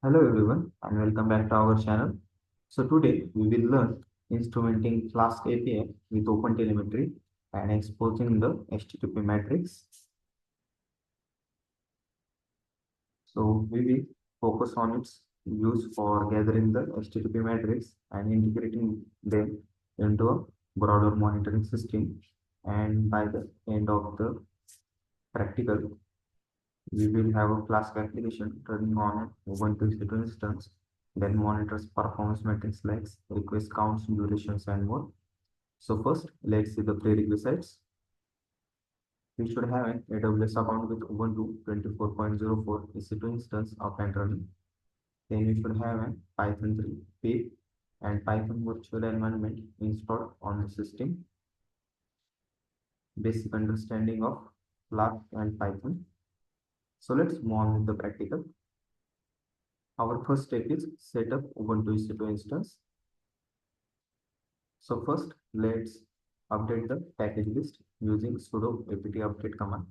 Hello everyone and welcome back to our channel. So today we will learn instrumenting Flask API with OpenTelemetry and exposing the HTTP matrix. So we will focus on its use for gathering the HTTP matrix and integrating them into a broader monitoring system. And by the end of the practical, we will have a Flask application running on an Ubuntu EC2 instance, then monitors performance metrics like request counts, durations, and more. So first, let's see the prerequisites. We should have an AWS account with Ubuntu 24.04 EC2 instance up and running. Then we should have an Python 3 pip and Python virtual environment installed on the system. Basic understanding of Flask and Python. So let's move on with the practical. Our first step is set up Ubuntu EC2 instance. So first, let's update the package list using sudo apt update command.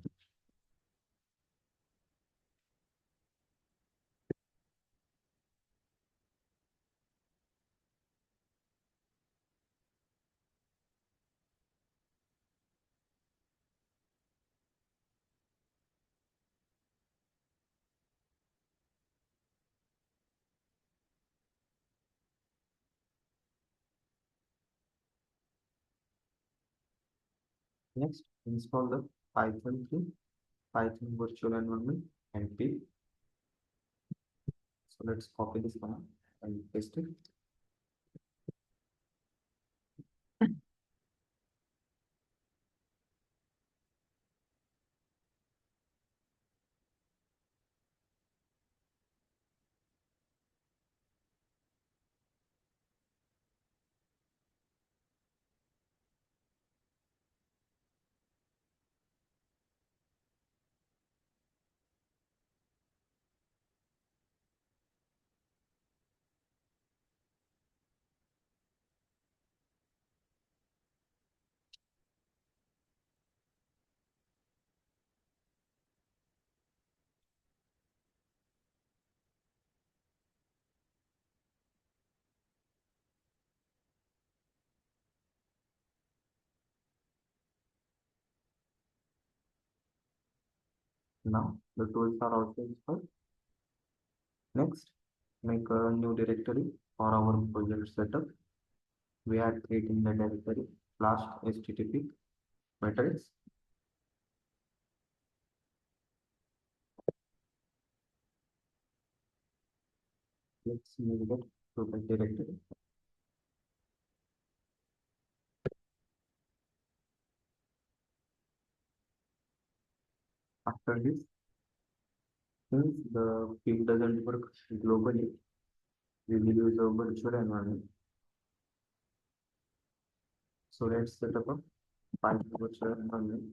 Next, install the Python 3, Python virtual environment, and pip. So let's copy this command and paste it. Now the tools are also installed. Next, make a new directory for our project setup. We are creating the directory flash http matrix. Let's move it to the directory. After this, since the pip doesn't work globally, we will use a virtual environment. So let's set up a Python virtual environment.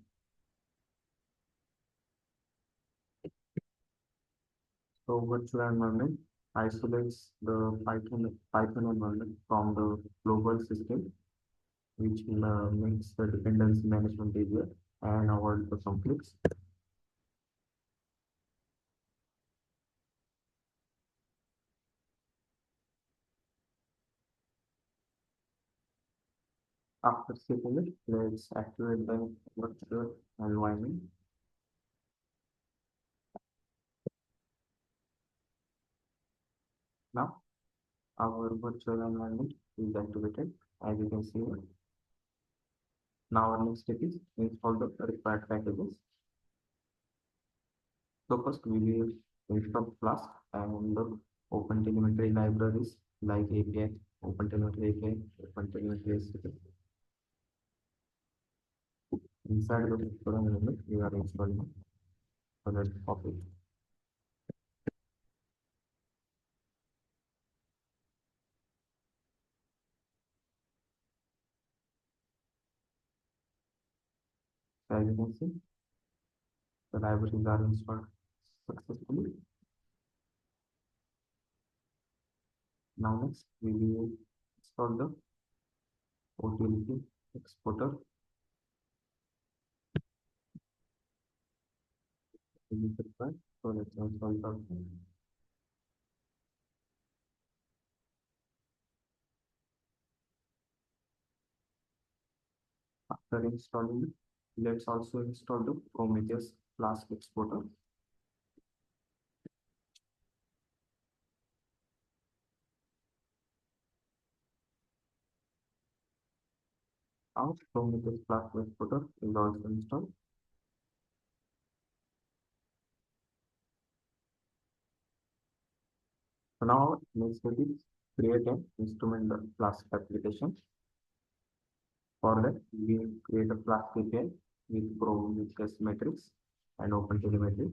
So virtual environment isolates the Python environment from the global system, which makes the dependency management easier and avoid the conflicts. After setting it, let's activate the virtual environment. Now our virtual environment is activated, as you can see here. Now our next step is install the required packages. So first we will install Flask and the OpenTelemetry libraries like API, OpenTelemetry API, OpenTelemetry SDK. Inside the virtual environment, we are installing. So let's copy. So as you can see, the libraries are installed successfully. Now next we will install the OTEL exporter. So let's install that. After installing, let's also install the Prometheus Flask exporter. Our Prometheus Flask exporter is also installed. So now next step is create an instrument Flask application. For that, we will create a Flask API with Prometheus metrics and OpenTelemetry.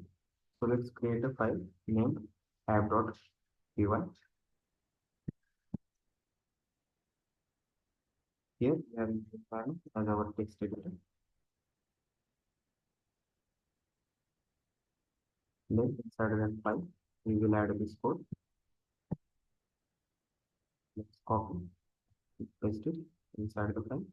So let's create a file named app.py. Here we have the file as our text editor. Then inside that file, we will add this code. Let's copy, paste it inside the file.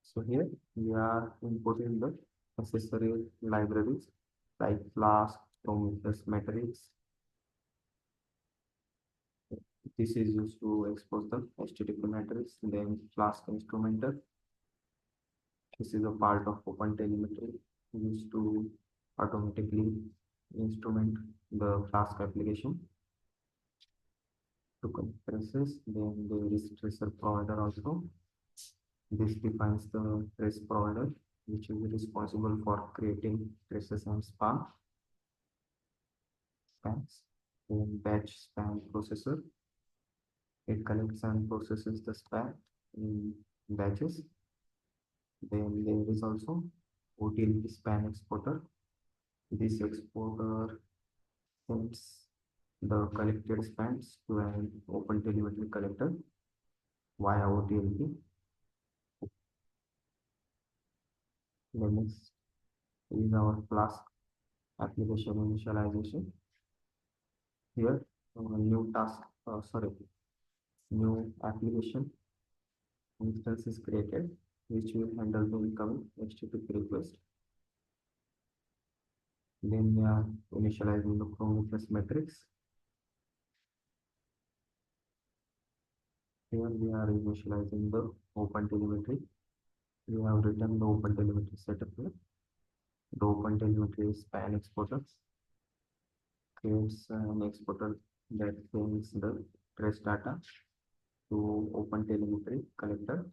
So here we are importing the necessary libraries like Flask, Prometheus metrics. This is used to expose the HTTP matrix, then Flask instrumental. This is a part of OpenTelemetry used to automatically instrument the Flask application to connect traces. Then there is tracer provider also. This defines the trace provider, which is responsible for creating traces and spans. Then batch span processor. It collects and processes the span in batches. Then there is also OTEL span exporter. This exporter sends the collected spans to an OpenTelemetry collector via OTLP. The next is our Flask application initialization. Here, new application instance is created, which will handle the incoming HTTP request. Then we are initializing the Prometheus metrics. Here we are initializing the OpenTelemetry. We have written the OpenTelemetry setup here. The OpenTelemetry span exporter creates an exporter that sends the trace data to OpenTelemetry collector.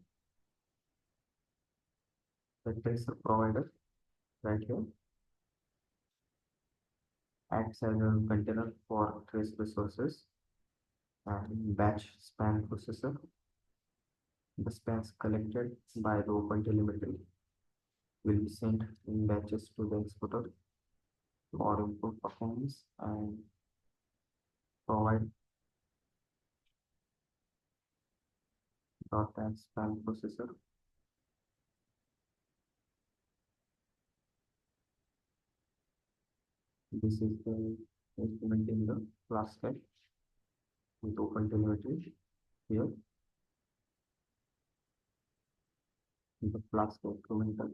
The tracer provider right here acts as a container for trace resources and batch span processor. The spans collected by the OpenTelemetry will be sent in batches to the exporter for improved performance and provide .NET span processor. This is the implementing the Flask with OpenTelemetry. Here, the Flask incremental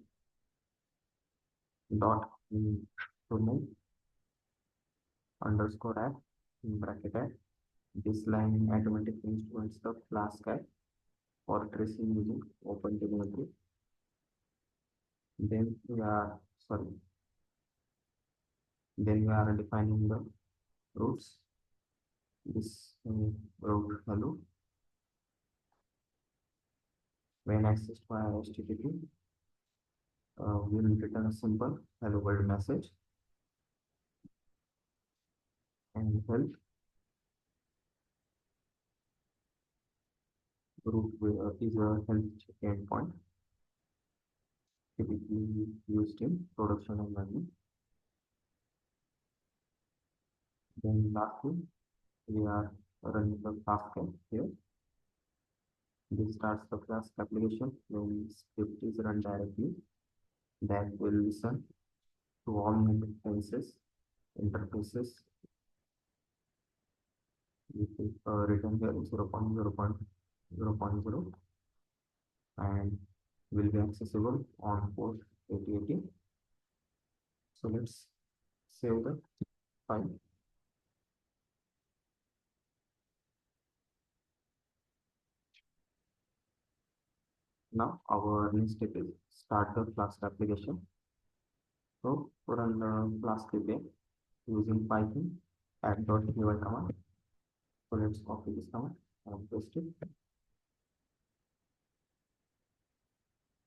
dot domain underscore app in bracket app. This line automatically instruments the Flask app for tracing using OpenTelemetry. Then we are defining the routes. This route hello. When accessed via HTTP, we will return a simple hello world message and help route is a health check endpoint typically used in production environment. Then lastly, we are running the Flask here. This starts the Flask application when script is run directly. That will listen to all interfaces which is written here 0.0.0.0 and will be accessible on port 8080. So let's save the file. Now our next step is start the Flask application. So run the Flask API using Python add.py command. So let's copy this command and paste it.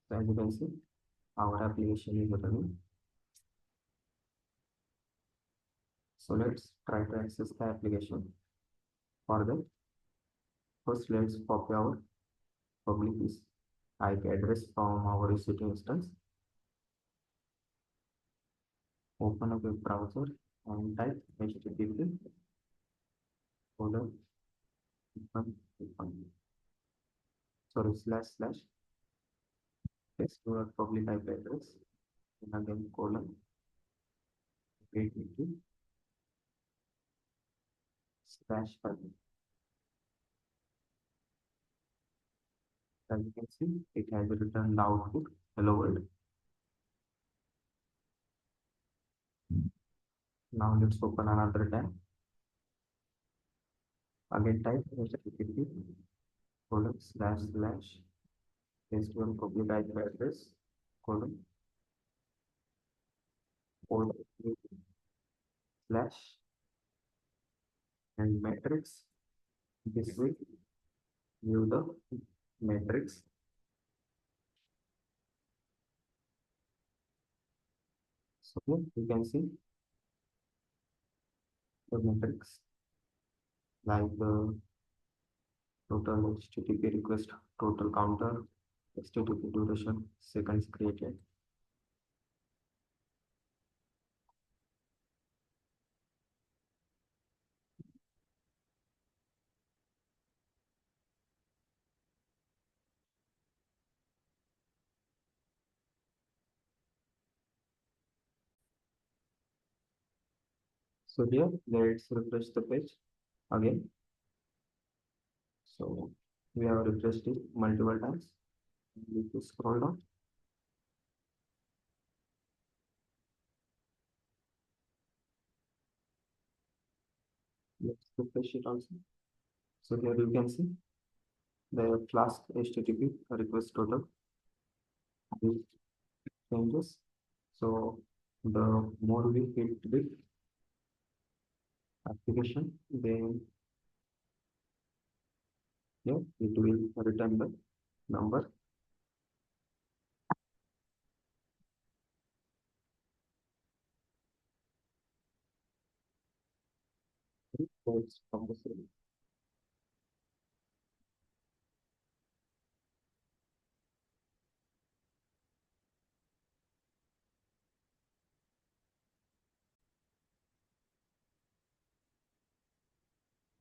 So as you can see, our application is running. So let's try to access the application. For that, first let's copy our public IP address from our EC2 instance. Open a web browser and type http colon sorry // paste your public IP address and again colon 880/5. As you can see, it has returned the output hello world. Now let's open another tab. Again type http colon / paste your public IP address colon slash and matrix. This will view the matrix. So here you can see the matrix like the total HTTP request, total counter, HTTP duration, seconds created. So here let's refresh the page again. So we have refreshed it multiple times. We need to scroll down. Let's refresh it also. So here you can see the Flask HTTP request total changes. So the more we hit with application, then here it will return the number. It's from the same.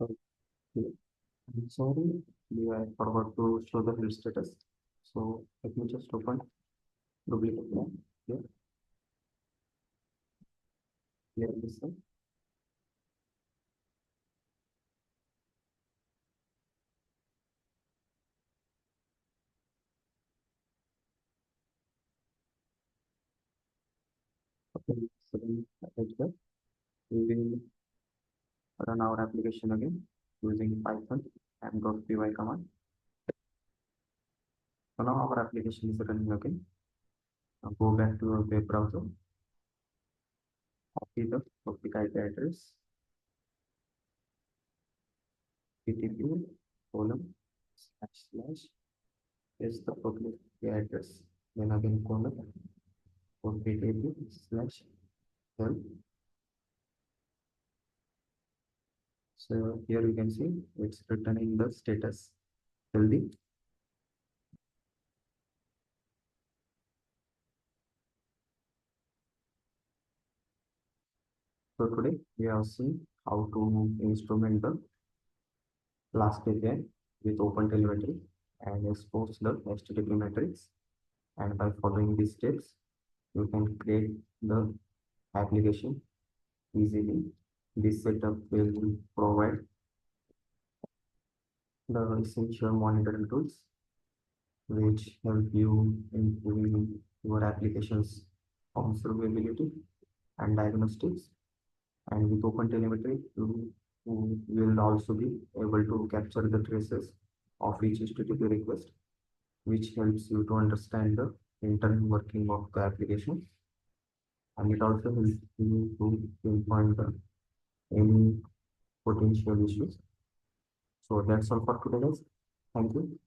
Okay. I'm sorry, I forgot to show the field status. So let me just open duplicate one here. Here this one. Okay, so then right here we will run our application again using Python and .py command. So now our application is running again. Now go back to your web browser, copy the public IP address, http colon / paste the public IP address, then again colon http/help. So here you can see it's returning the status healthy. So today we have seen how to instrument the Flask API with OpenTelemetry and expose the HTTP matrix. And by following these steps, you can create the application easily. This setup will provide the essential monitoring tools which help you improving your application's observability and diagnostics. And with OpenTelemetry, you will also be able to capture the traces of each HTTP request which helps you to understand the internal working of the application, and it also helps you to pinpoint any potential issues. So that's all for today, guys. Thank you.